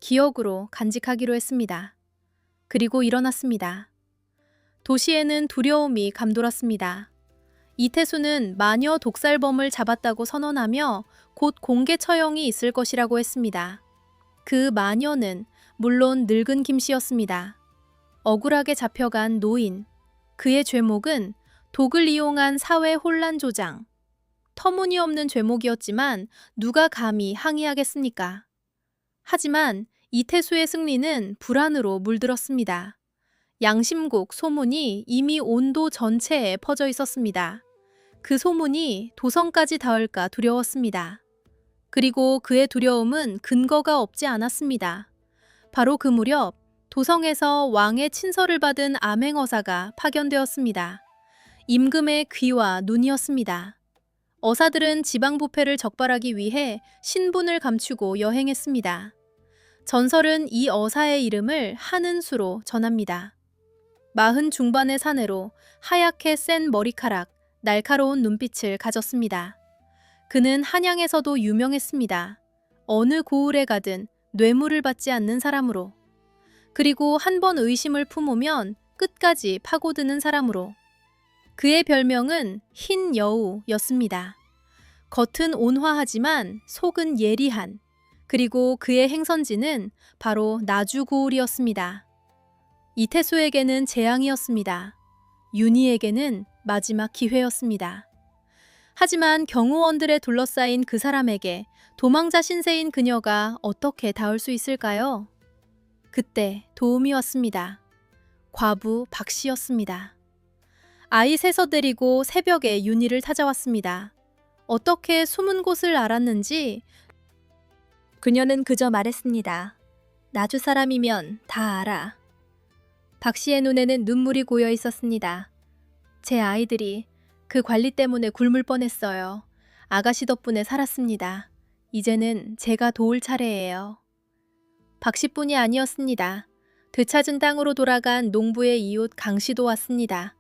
[SPEAKER 4] 기억으로 간직하기로 했습니다. 그리고 일어났습니다. 도시에는 두려움이 감돌았습니다. 이태수는 마녀 독살범을 잡았다고 선언하며 곧 공개 처형이 있을 것이라고 했습니다. 그 마녀는 물론 늙은 김씨였습니다. 억울하게 잡혀간 노인. 그의 죄목은 독을 이용한 사회 혼란 조장. 터무니없는 죄목이었지만 누가 감히 항의하겠습니까? 하지만 이태수의 승리는 불안으로 물들었습니다. 양심국 소문이 이미 온도 전체에 퍼져 있었습니다. 그 소문이 도성까지 닿을까 두려웠습니다. 그리고 그의 두려움은 근거가 없지 않았습니다. 바로 그 무렵 도성에서 왕의 친서를 받은 암행어사가 파견되었습니다. 임금의 귀와 눈이었습니다. 어사들은 지방부패를 적발하기 위해 신분을 감추고 여행했습니다. 전설은 이 어사의 이름을 한은수로 전합니다. 40 중반의 사내로 하얗게 센 머리카락, 날카로운 눈빛을 가졌습니다. 그는 한양에서도 유명했습니다. 어느 고을에 가든 뇌물을 받지 않는 사람으로, 그리고 한 번 의심을 품으면 끝까지 파고드는 사람으로. 그의 별명은 흰 여우였습니다. 겉은 온화하지만 속은 예리한, 그리고 그의 행선지는 바로 나주고을이었습니다. 이태수에게는 재앙이었습니다. 윤희에게는 마지막 기회였습니다. 하지만 경호원들에 둘러싸인 그 사람에게 도망자 신세인 그녀가 어떻게 닿을 수 있을까요? 그때 도움이 왔습니다. 과부 박 씨였습니다. 아이 셋을 데리고 새벽에 윤희를 찾아왔습니다. 어떻게 숨은 곳을 알았는지
[SPEAKER 2] 그녀는 그저 말했습니다. 나주 사람이면 다 알아.
[SPEAKER 4] 박 씨의 눈에는 눈물이 고여 있었습니다. 제 아이들이 그 관리 때문에 굶을 뻔했어요. 아가씨 덕분에 살았습니다. 이제는 제가 도울 차례예요. 박 씨뿐이 아니었습니다. 되찾은 땅으로 돌아간 농부의 이웃 강 씨도 왔습니다.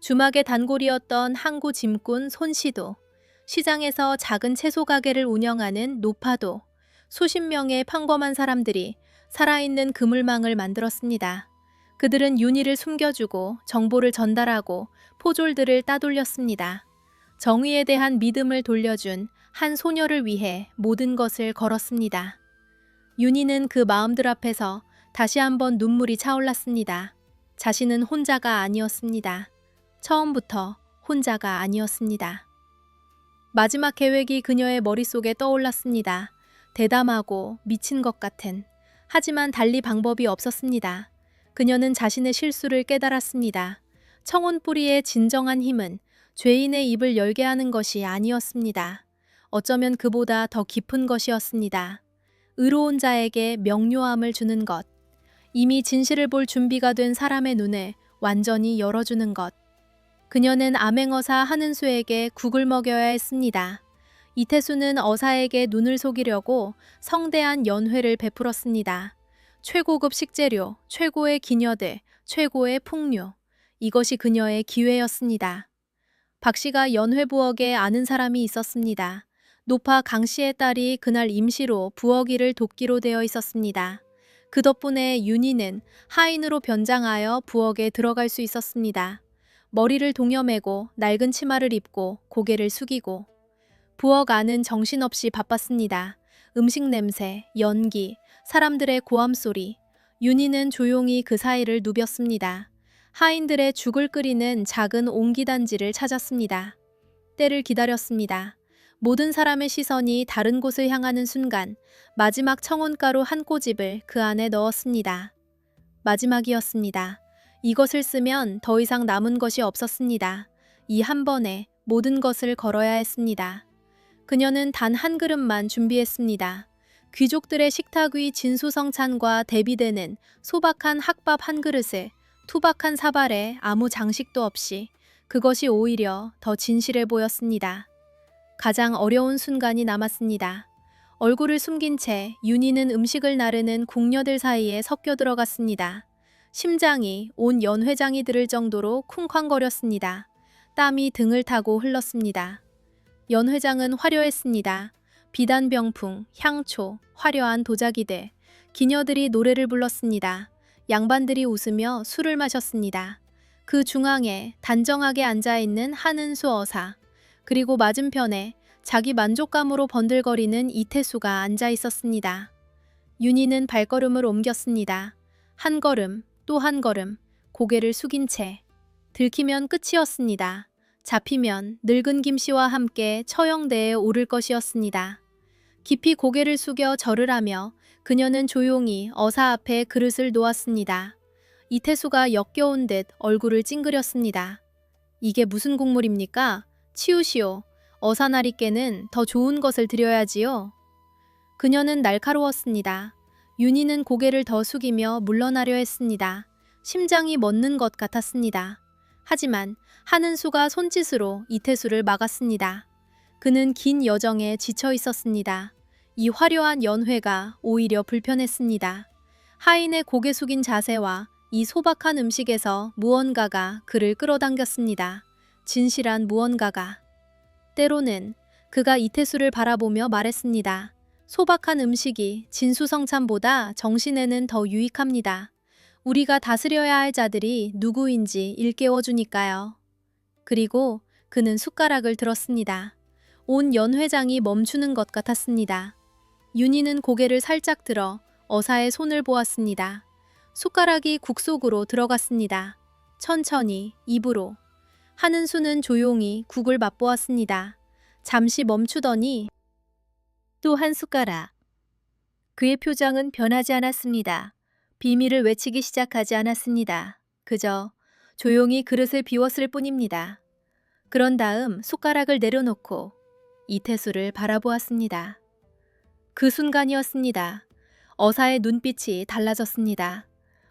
[SPEAKER 4] 주막의 단골이었던 항구 짐꾼 손 씨도, 시장에서 작은 채소 가게를 운영하는 노파도, 수십 명의 평범한 사람들이 살아있는 그물망을 만들었습니다. 그들은 윤희를 숨겨주고 정보를 전달하고 포졸들을 따돌렸습니다. 정의에 대한 믿음을 돌려준 한 소녀를 위해 모든 것을 걸었습니다. 윤희는 그 마음들 앞에서 다시 한번 눈물이 차올랐습니다. 자신은 혼자가 아니었습니다. 처음부터 혼자가 아니었습니다. 마지막 계획이 그녀의 머릿속에 떠올랐습니다. 대담하고 미친 것 같은, 하지만 달리 방법이 없었습니다. 그녀는 자신의 실수를 깨달았습니다. 청혼뿌리의 진정한 힘은 죄인의 입을 열게 하는 것이 아니었습니다. 어쩌면 그보다 더 깊은 것이었습니다. 의로운 자에게 명료함을 주는 것, 이미 진실을 볼 준비가 된 사람의 눈을 완전히 열어주는 것. 그녀는 암행어사 한은수에게 국을 먹여야 했습니다. 이태수는 어사에게 눈을 속이려고 성대한 연회를 베풀었습니다. 최고급 식재료, 최고의 기녀들, 최고의 풍류. 이것이 그녀의 기회였습니다. 박 씨가 연회 부엌에 아는 사람이 있었습니다. 노파 강 씨의 딸이 그날 임시로 부엌 일을 돕기로 되어 있었습니다. 그 덕분에 윤희는 하인으로 변장하여 부엌에 들어갈 수 있었습니다. 머리를 동여매고 낡은 치마를 입고 고개를 숙이고. 부엌 안은 정신없이 바빴습니다. 음식 냄새, 연기, 사람들의 고함 소리. 윤희는 조용히 그 사이를 누볐습니다. 하인들의 죽을 끓이는 작은 옹기단지를 찾았습니다. 때를 기다렸습니다. 모든 사람의 시선이 다른 곳을 향하는 순간 마지막 청혼가루 한 꼬집을 그 안에 넣었습니다. 마지막이었습니다. 이것을 쓰면 더 이상 남은 것이 없었습니다. 이 한 번에 모든 것을 걸어야 했습니다. 그녀는 단 한 그릇만 준비했습니다. 귀족들의 식탁 위 진수성찬과 대비되는 소박한 학밥 한 그릇에 투박한 사발에 아무 장식도 없이, 그것이 오히려 더 진실해 보였습니다. 가장 어려운 순간이 남았습니다. 얼굴을 숨긴 채 윤희는 음식을 나르는 궁녀들 사이에 섞여 들어갔습니다. 심장이 온 연회장이 들을 정도로 쿵쾅거렸습니다. 땀이 등을 타고 흘렀습니다. 연회장은 화려했습니다. 비단병풍, 향초, 화려한 도자기들, 기녀들이 노래를 불렀습니다. 양반들이 웃으며 술을 마셨습니다. 그 중앙에 단정하게 앉아있는 한은수 어사, 그리고 맞은편에 자기 만족감으로 번들거리는 이태수가 앉아 있었습니다. 윤희는 발걸음을 옮겼습니다. 한 걸음, 또 한 걸음, 고개를 숙인 채. 들키면 끝이었습니다. 잡히면 늙은 김씨와 함께 처형대에 오를 것이었습니다. 깊이 고개를 숙여 절을 하며 그녀는 조용히 어사 앞에 그릇을 놓았습니다. 이태수가 역겨운 듯 얼굴을 찡그렸습니다. 이게 무슨 국물입니까? 치우시오. 어사나리께는 더 좋은 것을 드려야지요. 그녀는 날카로웠습니다. 윤희는 고개를 더 숙이며 물러나려 했습니다. 심장이 멎는 것 같았습니다. 하지만 한은수가 손짓으로 이태수를 막았습니다. 그는 긴 여정에 지쳐 있었습니다. 이 화려한 연회가 오히려 불편했습니다. 하인의 고개 숙인 자세와 이 소박한 음식에서 무언가가 그를 끌어당겼습니다. 진실한 무언가가. 때로는 그가 이태수를 바라보며 말했습니다. 소박한 음식이 진수성찬보다 정신에는 더 유익합니다. 우리가 다스려야 할 자들이 누구인지 일깨워주니까요. 그리고 그는 숟가락을 들었습니다. 온 연회장이 멈추는 것 같았습니다. 윤희는 고개를 살짝 들어 어사의 손을 보았습니다. 숟가락이 국 속으로 들어갔습니다. 천천히 입으로. 한은수는 조용히 국을 맛보았습니다. 잠시 멈추더니 또 한 숟가락. 그의 표정은 변하지 않았습니다. 비밀을 외치기 시작하지 않았습니다. 그저 조용히 그릇을 비웠을 뿐입니다. 그런 다음 숟가락을 내려놓고 이태수를 바라보았습니다. 그 순간이었습니다. 어사의 눈빛이 달라졌습니다.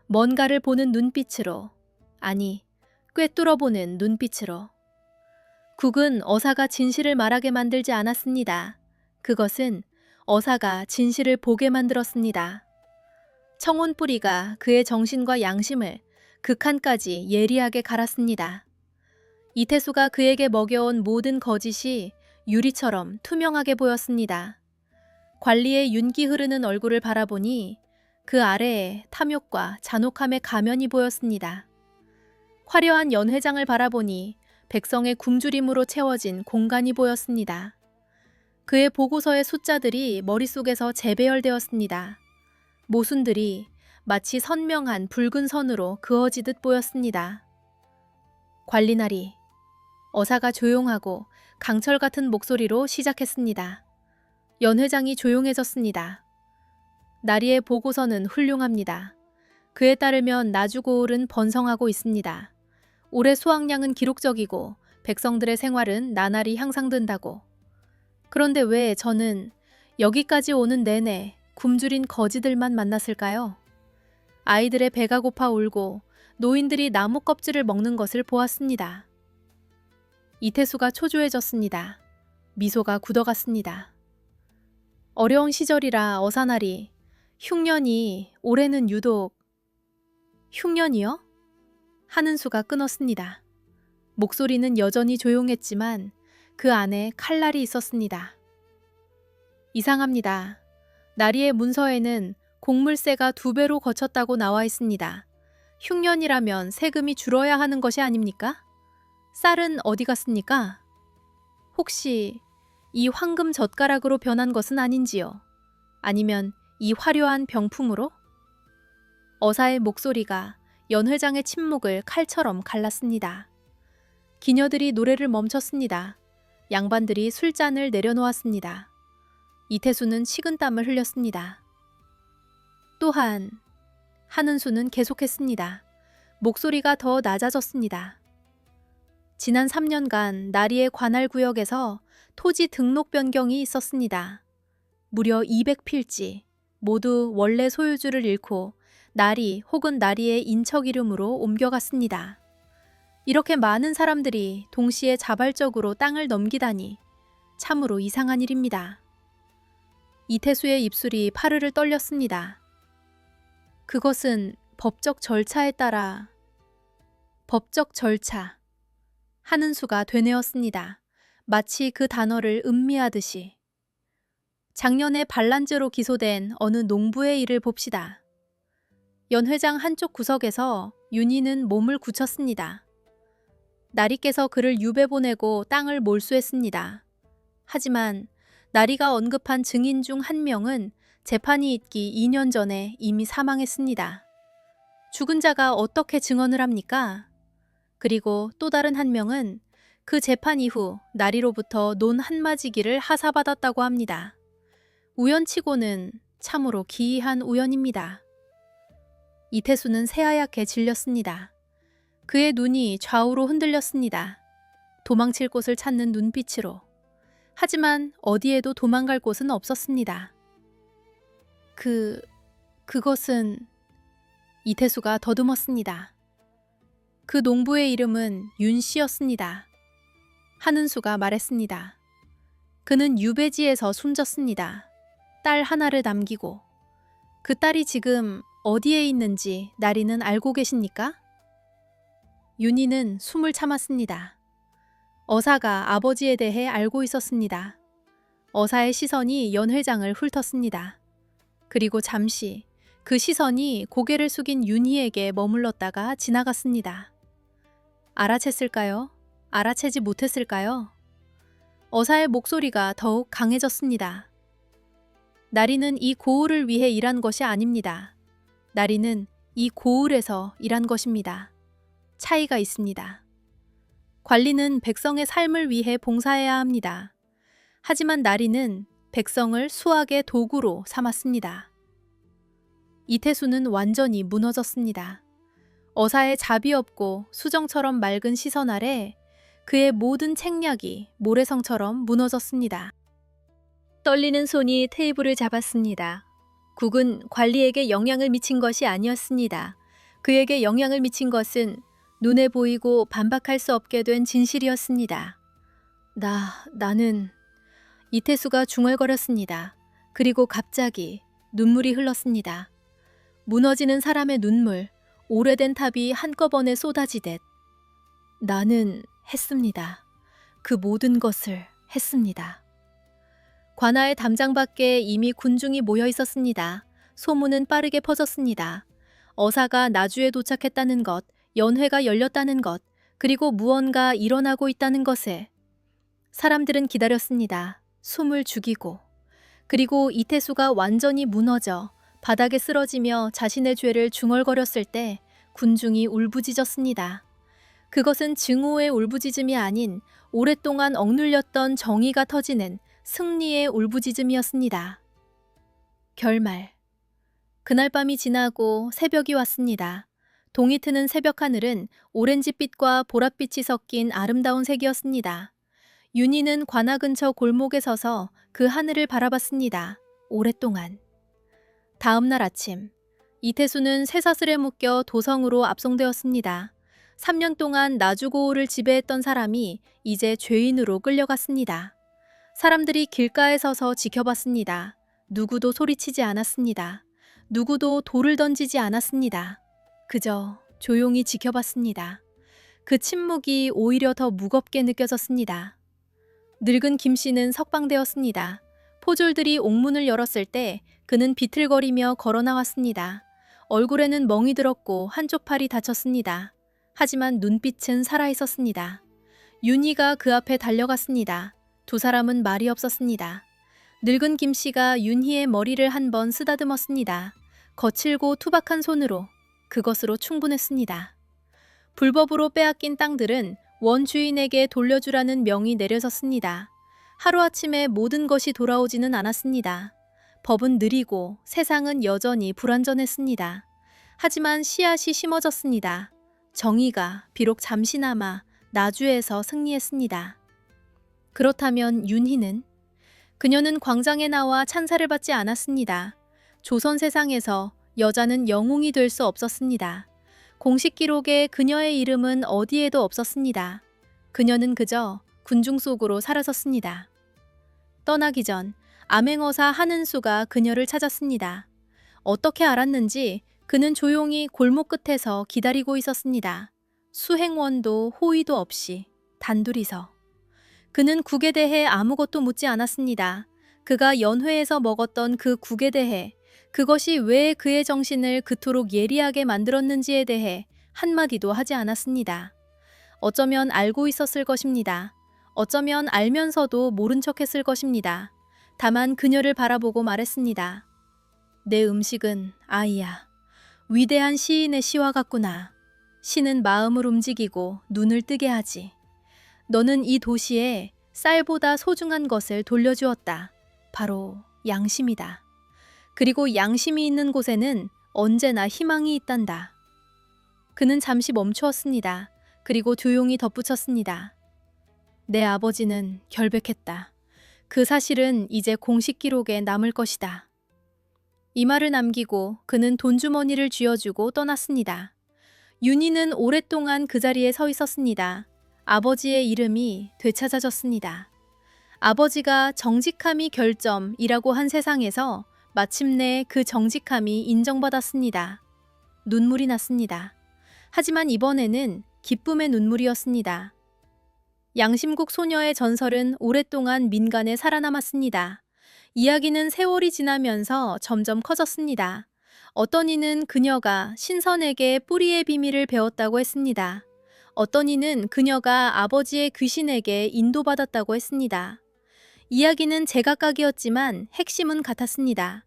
[SPEAKER 4] 뭔가를 보는 눈빛으로, 아니, 꿰뚫어보는 눈빛으로. 국은 어사가 진실을 말하게 만들지 않았습니다. 그것은 어사가 진실을 보게 만들었습니다. 청혼뿌리가 그의 정신과 양심을 극한까지 예리하게 갈았습니다. 이태수가 그에게 먹여온 모든 거짓이 유리처럼 투명하게 보였습니다. 관리의 윤기 흐르는 얼굴을 바라보니 그 아래에 탐욕과 잔혹함의 가면이 보였습니다. 화려한 연회장을 바라보니 백성의 굶주림으로 채워진 공간이 보였습니다. 그의 보고서의 숫자들이 머릿속에서 재배열되었습니다. 모순들이 마치 선명한 붉은 선으로 그어지듯 보였습니다. 관리날이 어사가 조용하고 강철 같은 목소리로 시작했습니다. 연회장이 조용해졌습니다. 나리의 보고서는 훌륭합니다. 그에 따르면 나주고을은 번성하고 있습니다. 올해 수확량은 기록적이고 백성들의 생활은 나날이 향상된다고. 그런데 왜 저는 여기까지 오는 내내 굶주린 거지들만 만났을까요? 아이들의 배가 고파 울고 노인들이 나무 껍질을 먹는 것을 보았습니다. 이태수가 초조해졌습니다. 미소가 굳어갔습니다. 어려운 시절이라 어사날이 흉년이 올해는 유독 흉년이요? 하는 수가 끊었습니다. 목소리는 여전히 조용했지만 그 안에 칼날이 있었습니다. 이상합니다. 나리의 문서에는 곡물세가 2배로 거쳤다고 나와 있습니다. 흉년이라면 세금이 줄어야 하는 것이 아닙니까? 쌀은 어디 갔습니까? 혹시 이 황금 젓가락으로 변한 것은 아닌지요? 아니면 이 화려한 병풍으로? 어사의 목소리가 연회장의 침묵을 칼처럼 갈랐습니다. 기녀들이 노래를 멈췄습니다. 양반들이 술잔을 내려놓았습니다. 이태수는 식은땀을 흘렸습니다. 또한 한은수는 계속했습니다. 목소리가 더 낮아졌습니다. 지난 3년간 나리의 관할 구역에서 토지 등록 변경이 있었습니다. 무려 200필지, 모두 원래 소유주를 잃고 나리 혹은 나리의 인척 이름으로 옮겨갔습니다. 이렇게 많은 사람들이 동시에 자발적으로 땅을 넘기다니 참으로 이상한 일입니다. 이태수의 입술이 파르르 떨렸습니다. 그것은 법적 절차에 따라 법적 절차. 한은수가 되뇌었습니다. 마치 그 단어를 음미하듯이. 작년에 반란죄로 기소된 어느 농부의 일을 봅시다. 연회장 한쪽 구석에서 윤희는 몸을 굳혔습니다. 나리께서 그를 유배 보내고 땅을 몰수했습니다. 하지만 나리가 언급한 증인 중 한 명은 재판이 있기 2년 전에 이미 사망했습니다. 죽은 자가 어떻게 증언을 합니까? 그리고 또 다른 한 명은 그 재판 이후 나리로부터 논 한마지기를 하사받았다고 합니다. 우연치고는 참으로 기이한 우연입니다. 이태수는 새하얗게 질렸습니다. 그의 눈이 좌우로 흔들렸습니다. 도망칠 곳을 찾는 눈빛으로. 하지만 어디에도 도망갈 곳은 없었습니다. 그것은... 이태수가 더듬었습니다. 그 농부의 이름은 윤씨였습니다. 한은수가 말했습니다. 그는 유배지에서 숨졌습니다. 딸 하나를 남기고. 그 딸이 지금 어디에 있는지 나리는 알고 계십니까? 윤희는 숨을 참았습니다. 어사가 아버지에 대해 알고 있었습니다. 어사의 시선이 연회장을 훑었습니다. 그리고 잠시 그 시선이 고개를 숙인 윤희에게 머물렀다가 지나갔습니다. 알아챘을까요? 알아채지 못했을까요? 어사의 목소리가 더욱 강해졌습니다. 나리는 이 고을을 위해 일한 것이 아닙니다. 나리는 이 고을에서 일한 것입니다. 차이가 있습니다. 관리는 백성의 삶을 위해 봉사해야 합니다. 하지만 나리는 백성을 수학의 도구로 삼았습니다. 이태수는 완전히 무너졌습니다. 어사의 자비 없고 수정처럼 맑은 시선 아래 그의 모든 책략이 모래성처럼 무너졌습니다. 떨리는 손이 테이블을 잡았습니다. 국은 관리에게 영향을 미친 것이 아니었습니다. 그에게 영향을 미친 것은 눈에 보이고 반박할 수 없게 된 진실이었습니다. 나는... 이태수가 중얼거렸습니다. 그리고 갑자기 눈물이 흘렀습니다. 무너지는 사람의 눈물, 오래된 탑이 한꺼번에 쏟아지듯. 나는 했습니다. 그 모든 것을 했습니다. 관아의 담장 밖에 이미 군중이 모여 있었습니다. 소문은 빠르게 퍼졌습니다. 어사가 나주에 도착했다는 것, 연회가 열렸다는 것, 그리고 무언가 일어나고 있다는 것을. 사람들은 기다렸습니다. 숨을 죽이고. 그리고 이태수가 완전히 무너져 바닥에 쓰러지며 자신의 죄를 중얼거렸을 때 군중이 울부짖었습니다. 그것은 증오의 울부짖음이 아닌 오랫동안 억눌렸던 정의가 터지는 승리의 울부짖음이었습니다. 결말. 그날 밤이 지나고 새벽이 왔습니다. 동이 트는 새벽 하늘은 오렌지빛과 보랏빛이 섞인 아름다운 색이었습니다. 윤희는 관아 근처 골목에 서서 그 하늘을 바라봤습니다. 오랫동안. 다음 날 아침, 이태수는 쇠사슬에 묶여 도성으로 압송되었습니다. 3년 동안 나주고을을 지배했던 사람이 이제 죄인으로 끌려갔습니다. 사람들이 길가에 서서 지켜봤습니다. 누구도 소리치지 않았습니다. 누구도 돌을 던지지 않았습니다. 그저 조용히 지켜봤습니다. 그 침묵이 오히려 더 무겁게 느껴졌습니다. 늙은 김씨는 석방되었습니다. 포졸들이 옥문을 열었을 때 그는 비틀거리며 걸어 나왔습니다. 얼굴에는 멍이 들었고 한쪽 팔이 다쳤습니다. 하지만 눈빛은 살아있었습니다. 윤희가 그 앞에 달려갔습니다. 두 사람은 말이 없었습니다. 늙은 김씨가 윤희의 머리를 한번 쓰다듬었습니다. 거칠고 투박한 손으로. 그것으로 충분했습니다. 불법으로 빼앗긴 땅들은 원주인에게 돌려주라는 명이 내려졌습니다. 하루아침에 모든 것이 돌아오지는 않았습니다. 법은 느리고 세상은 여전히 불완전했습니다. 하지만 씨앗이 심어졌습니다. 정의가 비록 잠시나마 나주에서 승리했습니다. 그렇다면 윤희는? 그녀는 광장에 나와 찬사를 받지 않았습니다. 조선 세상에서 여자는 영웅이 될 수 없었습니다. 공식 기록에 그녀의 이름은 어디에도 없었습니다. 그녀는 그저 군중 속으로 사라졌습니다. 떠나기 전 암행어사 한은수가 그녀를 찾았습니다. 어떻게 알았는지 그는 조용히 골목 끝에서 기다리고 있었습니다. 수행원도 호의도 없이 단둘이서. 그는 국에 대해 아무것도 묻지 않았습니다. 그가 연회에서 먹었던 그 국에 대해, 그것이 왜 그의 정신을 그토록 예리하게 만들었는지에 대해 한마디도 하지 않았습니다. 어쩌면 알고 있었을 것입니다. 어쩌면 알면서도 모른 척했을 것입니다. 다만 그녀를 바라보고 말했습니다. 내 음식은 아이야. 위대한 시인의 시와 같구나. 시는 마음을 움직이고 눈을 뜨게 하지. 너는 이 도시에 쌀보다 소중한 것을 돌려주었다. 바로 양심이다. 그리고 양심이 있는 곳에는 언제나 희망이 있단다. 그는 잠시 멈추었습니다. 그리고 조용히 덧붙였습니다. 내 아버지는 결백했다. 그 사실은 이제 공식 기록에 남을 것이다. 이 말을 남기고 그는 돈주머니를 쥐어주고 떠났습니다. 윤희는 오랫동안 그 자리에 서 있었습니다. 아버지의 이름이 되찾아졌습니다. 아버지가 정직함이 결점이라고 한 세상에서 마침내 그 정직함이 인정받았습니다. 눈물이 났습니다. 하지만 이번에는 기쁨의 눈물이었습니다. 양심국 소녀의 전설은 오랫동안 민간에 살아남았습니다. 이야기는 세월이 지나면서 점점 커졌습니다. 어떤 이는 그녀가 신선에게 뿌리의 비밀을 배웠다고 했습니다. 어떤 이는 그녀가 아버지의 귀신에게 인도받았다고 했습니다. 이야기는 제각각이었지만 핵심은 같았습니다.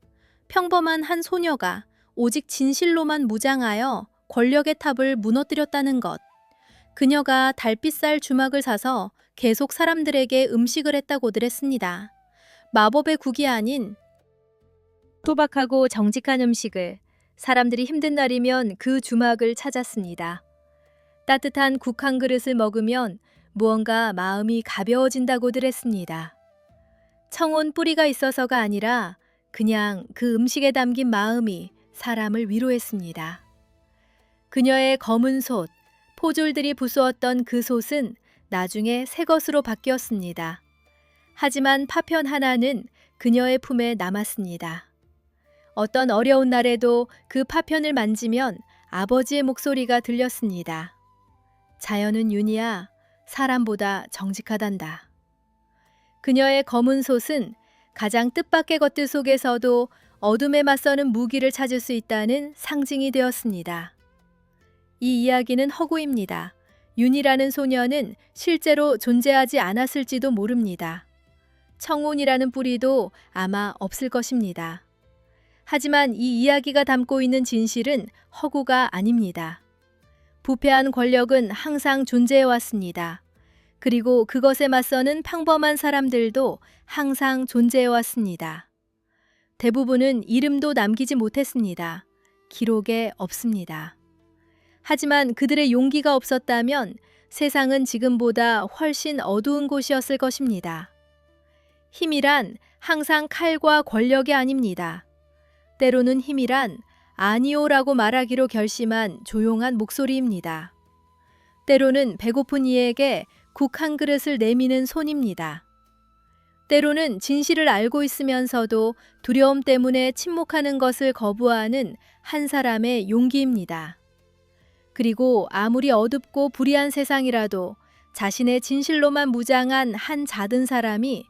[SPEAKER 4] 평범한 한 소녀가 오직 진실로만 무장하여 권력의 탑을 무너뜨렸다는 것. 그녀가 달빛살 주막을 사서 계속 사람들에게 음식을 했다고들 했습니다. 마법의 국이 아닌
[SPEAKER 2] 소박하고 정직한 음식을 사람들이 힘든 날이면 그 주막을 찾았습니다. 따뜻한 국 한 그릇을 먹으면 무언가 마음이 가벼워진다고들 했습니다. 청온 뿌리가 있어서가 아니라 그냥 그 음식에 담긴 마음이 사람을 위로했습니다. 그녀의 검은 솥, 포졸들이 부수었던 그 솥은 나중에 새 것으로 바뀌었습니다. 하지만 파편 하나는 그녀의 품에 남았습니다. 어떤 어려운 날에도 그 파편을 만지면 아버지의 목소리가 들렸습니다. 자연은 윤희야, 사람보다 정직하단다. 그녀의 검은 솥은 가장 뜻밖의 것들 속에서도 어둠에 맞서는 무기를 찾을 수 있다는 상징이 되었습니다. 이 이야기는 허구입니다. 윤희라는 소녀는 실제로 존재하지 않았을지도 모릅니다. 청혼이라는 뿌리도 아마 없을 것입니다. 하지만 이 이야기가 담고 있는 진실은 허구가 아닙니다. 부패한 권력은 항상 존재해 왔습니다. 그리고 그것에 맞서는 평범한 사람들도 항상 존재해 왔습니다. 대부분은 이름도 남기지 못했습니다. 기록에 없습니다. 하지만 그들의 용기가 없었다면 세상은 지금보다 훨씬 어두운 곳이었을 것입니다. 힘이란 항상 칼과 권력이 아닙니다. 때로는 힘이란 아니오라고 말하기로 결심한 조용한 목소리입니다. 때로는 배고픈 이에게 국 한 그릇을 내미는 손입니다. 때로는 진실을 알고 있으면서도 두려움 때문에 침묵하는 것을 거부하는 한 사람의 용기입니다. 그리고 아무리 어둡고 불의한 세상이라도 자신의 진실로만 무장한 한 작은 사람이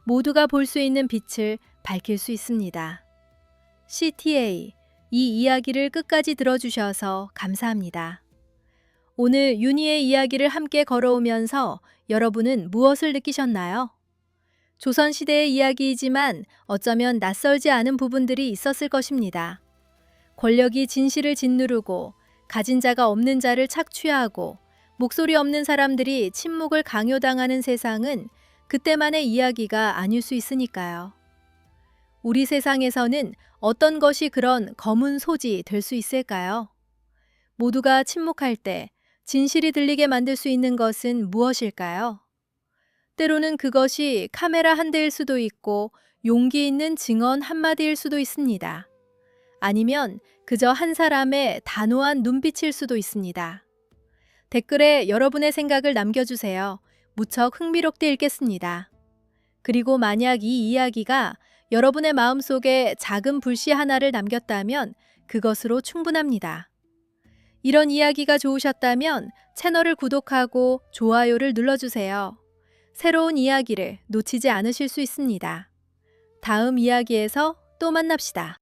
[SPEAKER 2] 모두가 볼 수 있는 빛을 밝힐 수 있습니다. CTA, 이 이야기를 끝까지 들어주셔서 감사합니다. 오늘 윤희의 이야기를 함께 걸어오면서 여러분은 무엇을 느끼셨나요? 조선시대의 이야기이지만 어쩌면 낯설지 않은 부분들이 있었을 것입니다. 권력이 진실을 짓누르고 가진 자가 없는 자를 착취하고 목소리 없는 사람들이 침묵을 강요당하는 세상은 그때만의 이야기가 아닐 수 있으니까요. 우리 세상에서는 어떤 것이 그런 검은 소지 될 수 있을까요? 모두가 침묵할 때 진실이 들리게 만들 수 있는 것은 무엇일까요? 때로는 그것이 카메라 한 대일 수도 있고 용기 있는 증언 한마디일 수도 있습니다. 아니면 그저 한 사람의 단호한 눈빛일 수도 있습니다. 댓글에 여러분의 생각을 남겨주세요. 무척 흥미롭게 읽겠습니다. 그리고 만약 이 이야기가 여러분의 마음속에 작은 불씨 하나를 남겼다면 그것으로 충분합니다. 이런 이야기가 좋으셨다면 채널을 구독하고 좋아요를 눌러주세요. 새로운 이야기를 놓치지 않으실 수 있습니다. 다음 이야기에서 또 만납시다.